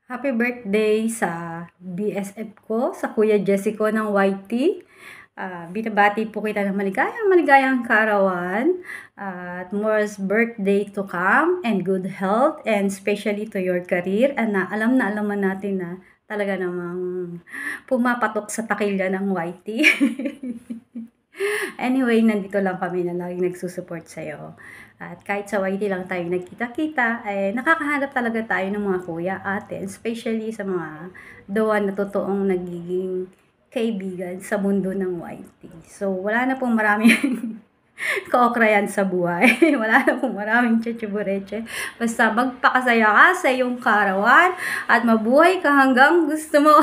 Happy birthday sa BSF ko, sa Kuya Jesse ko ng YT. Binabati po kita ng maligayang kaarawan at more birthday to come and good health and especially to your career. Na alam natin na talaga namang pumapatok sa takilya ng YT. Anyway, nandito lang kami na laging nagsusupport sa'yo. At kahit sa YT lang tayo nagkita-kita, nakakahanap talaga tayo ng mga kuya, ate, especially sa mga the one na totoong nagiging kaibigan sa mundo ng YT. So, wala na pong maraming kaokrayan sa buhay. Wala na pong maraming chichibureche. Basta magpakasaya ka sa iyong karawan at mabuhay ka hanggang gusto mo.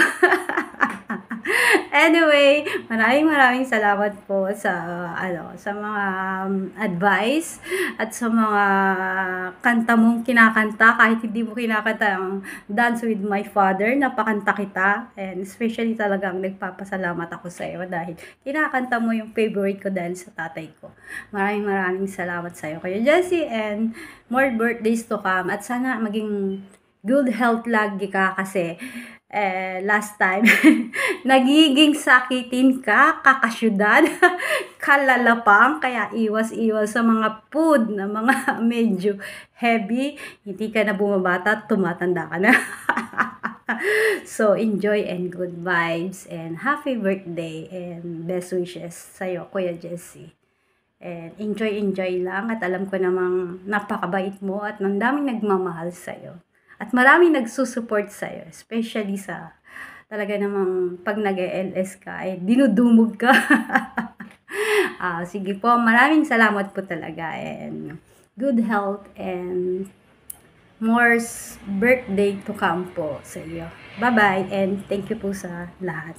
Anyway, maraming salamat po sa mga advice at sa mga kanta mong kinakanta kahit hindi mo kinakanta ang Dance with My Father, napakanta kita, and especially talagang nagpapasalamat ako sa iyo dahil kinakanta mo yung favorite ko dahil sa tatay ko. Maraming salamat sa iyo, Kuya Jesse, and more birthdays to come at sana maging good health lagi ka kasi last time, nagiging sakitin ka, kakasyudad, kalalapang, kaya iwas sa mga food na mga medyo heavy, hindi ka na bumabata, tumatanda ka na. So, enjoy and good vibes, and happy birthday, and best wishes sa'yo, Kuya Jesse. And enjoy lang, at alam ko namang napakabait mo at ang daming nagmamahal sa'yo. At maraming nagsusupport sa'yo, especially sa talaga namang pag nag-LS ka, dinudumog ka. Sige po, maraming salamat po talaga, and good health and more birthday to come po sa iyo. Bye-bye, and thank you po sa lahat.